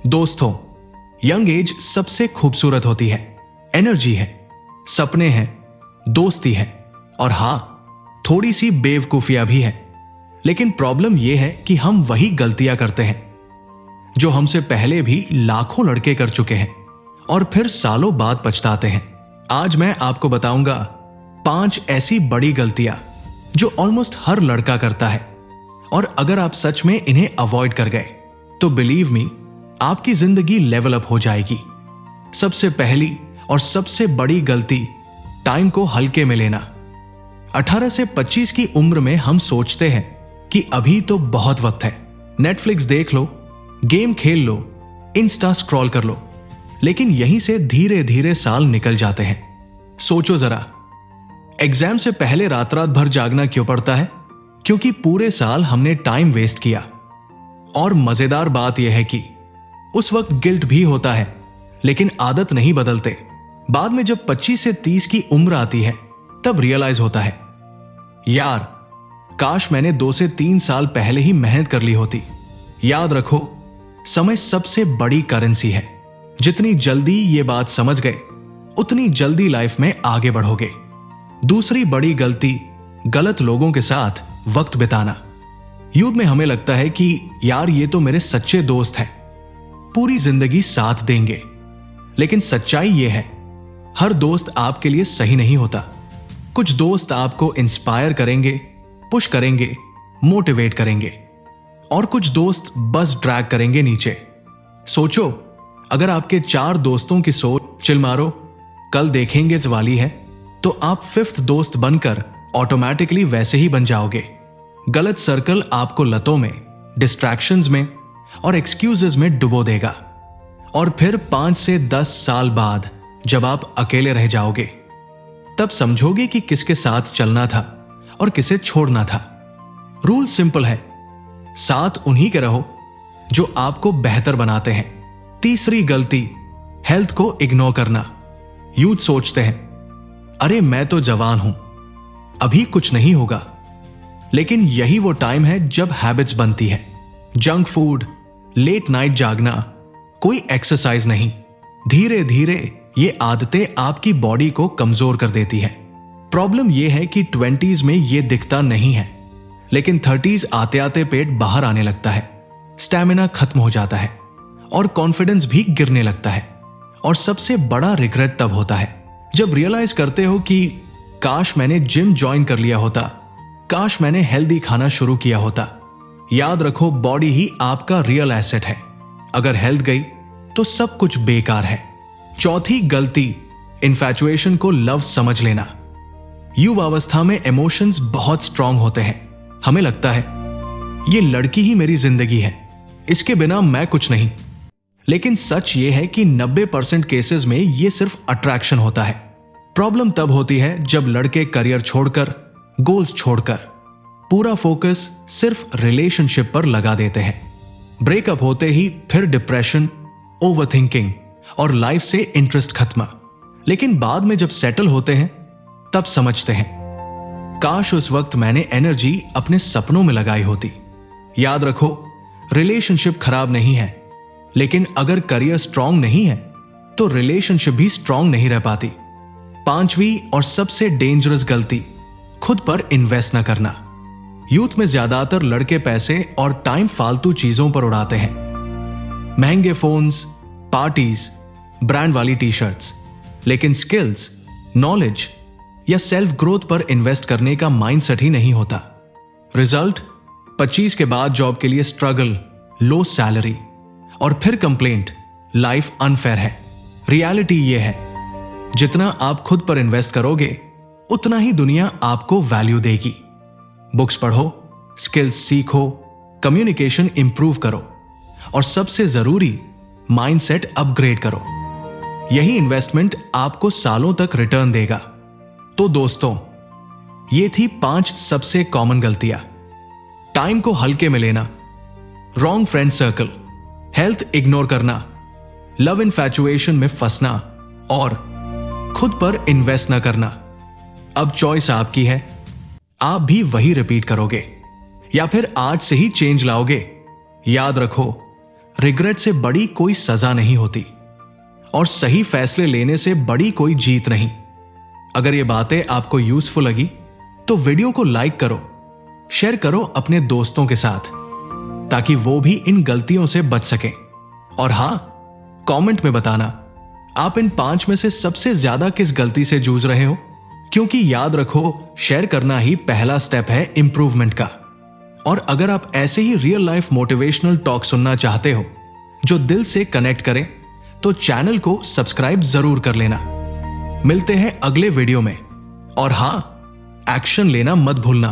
दोस्तों, young age सबसे खूबसूरत होती है। एनर्जी है, सपने हैं, दोस्ती है और हां, थोड़ी सी बेवकूफियां भी है। लेकिन प्रॉब्लम यह है कि हम वही गलतियां करते हैं जो हमसे पहले भी लाखों लड़के कर चुके हैं और फिर सालों बाद पछताते हैं। आज मैं आपको बताऊंगा 5 ऐसी बड़ी गलतियां जो ऑलमोस्ट हर लड़का करता है, और अगर आप सच में इन्हें अवॉइड कर गए तो बिलीव मी, आपकी जिंदगी लेवल अप हो जाएगी। सबसे पहली और सबसे बड़ी गलती, टाइम को हल्के में लेना। 18 से 25 की उम्र में हम सोचते हैं कि अभी तो बहुत वक्त है, नेटफ्लिक्स देख लो, गेम खेल लो, इंस्टा स्क्रॉल कर लो। लेकिन यहीं से धीरे धीरे साल निकल जाते हैं। सोचो जरा, एग्जाम से पहले रात रात भर जागना क्यों पड़ता है? क्योंकि पूरे साल हमने टाइम वेस्ट किया। और मजेदार बात यह है कि उस वक्त गिल्ट भी होता है, लेकिन आदत नहीं बदलते। बाद में जब 25 से 30 की उम्र आती है तब रियलाइज होता है, यार काश मैंने 2 से 3 साल पहले ही मेहनत कर ली होती। याद रखो, समय सबसे बड़ी करेंसी है। जितनी जल्दी ये बात समझ गए उतनी जल्दी लाइफ में आगे बढ़ोगे। दूसरी बड़ी गलती, गलत लोगों के साथ वक्त बिताना। यूथ में हमें लगता है कि यार ये तो मेरे सच्चे दोस्त हैं, पूरी जिंदगी साथ देंगे। लेकिन सच्चाई ये है, हर दोस्त आपके लिए सही नहीं होता। कुछ दोस्त आपको इंस्पायर करेंगे, पुश करेंगे, मोटिवेट करेंगे, और कुछ दोस्त बस ड्रैग करेंगे नीचे। सोचो, अगर आपके 4 दोस्तों की सोच चिल मारो, कल देखेंगे वाली है, तो आप 5th दोस्त बनकर ऑटोमेटिकली वैसे ही बन जाओगे। गलत सर्कल आपको लतों में, डिस्ट्रैक्शंस में और एक्सक्यूजेस में डुबो देगा। और फिर 5 से 10 साल बाद जब आप अकेले रह जाओगे, तब समझोगे कि किसके साथ चलना था और किसे छोड़ना था। रूल सिंपल है, साथ उन्हीं के रहो जो आपको बेहतर बनाते हैं। तीसरी गलती, हेल्थ को इग्नोर करना। यूथ सोचते हैं, अरे मैं तो जवान हूं, अभी कुछ नहीं होगा। लेकिन यही वो टाइम है जब हैबिट्स बनती है। जंक फूड, लेट नाइट जागना, कोई एक्सरसाइज नहीं। धीरे धीरे ये आदतें आपकी बॉडी को कमजोर कर देती है। प्रॉब्लम यह है कि 20s में ये दिखता नहीं है, लेकिन 30s आते आते पेट बाहर आने लगता है, स्टैमिना खत्म हो जाता है और कॉन्फिडेंस भी गिरने लगता है। और सबसे बड़ा रिग्रेट तब होता है जब रियलाइज करते हो कि काश मैंने जिम ज्वाइन कर लिया होता, काश मैंने हेल्दी खाना शुरू किया होता। याद रखो, बॉडी ही आपका रियल एसेट है। अगर हेल्थ गई तो सब कुछ बेकार है। चौथी गलती, इन्फैचुएशन को लव समझ लेना। युवावस्था में इमोशंस बहुत स्ट्रांग होते हैं। हमें लगता है ये लड़की ही मेरी जिंदगी है, इसके बिना मैं कुछ नहीं। लेकिन सच ये है कि 90% केसेस में ये सिर्फ अट्रैक्शन होता है। प्रॉब्लम तब होती है जब लड़के करियर छोड़कर, गोल्स छोड़कर पूरा फोकस सिर्फ रिलेशनशिप पर लगा देते हैं। ब्रेकअप होते ही फिर डिप्रेशन, ओवरथिंकिंग और लाइफ से इंटरेस्ट खत्म। लेकिन बाद में जब सेटल होते हैं तब समझते हैं, काश उस वक्त मैंने एनर्जी अपने सपनों में लगाई होती। याद रखो, रिलेशनशिप खराब नहीं है, लेकिन अगर करियर स्ट्रांग नहीं है तो रिलेशनशिप भी स्ट्रांग नहीं रह पाती। 5वीं और सबसे डेंजरस गलती, खुद पर इन्वेस्ट न करना। यूथ में ज्यादातर लड़के पैसे और टाइम फालतू चीजों पर उड़ाते हैं। महंगे फोन्स, पार्टीज, ब्रांड वाली टी-शर्ट्स। लेकिन स्किल्स, नॉलेज या सेल्फ ग्रोथ पर इन्वेस्ट करने का माइंडसेट ही नहीं होता। रिजल्ट, 25 के बाद जॉब के लिए स्ट्रगल, लो सैलरी और फिर कंप्लेंट, लाइफ अनफेयर है। रियलिटी ये है, जितना आप खुद पर इन्वेस्ट करोगे उतना ही दुनिया आपको वैल्यू देगी। बुक्स पढ़ो, स्किल्स सीखो, कम्युनिकेशन इंप्रूव करो और सबसे जरूरी, माइंडसेट अपग्रेड करो। यही इन्वेस्टमेंट आपको सालों तक रिटर्न देगा। तो दोस्तों, ये थी 5 सबसे कॉमन गलतियां। टाइम को हल्के में लेना, wrong friend circle, health ignore करना, लव इन्फैचुएशन में फंसना और खुद पर इन्वेस्ट ना करना। अब चॉइस आपकी है, आप भी वही रिपीट करोगे या फिर आज से ही चेंज लाओगे। याद रखो, रिग्रेट से बड़ी कोई सजा नहीं होती और सही फैसले लेने से बड़ी कोई जीत नहीं। अगर ये बातें आपको यूजफुल लगी तो वीडियो को लाइक करो, शेयर करो अपने दोस्तों के साथ ताकि वो भी इन गलतियों से बच सकें। और हां, कमेंट में बताना आप इन 5 में से सबसे ज्यादा किस गलती से जूझ रहे हो, क्योंकि याद रखो, शेयर करना ही पहला स्टेप है इंप्रूवमेंट का। और अगर आप ऐसे ही रियल लाइफ मोटिवेशनल टॉक सुनना चाहते हो जो दिल से कनेक्ट करें तो चैनल को सब्सक्राइब जरूर कर लेना। मिलते हैं अगले वीडियो में। और हां, एक्शन लेना मत भूलना।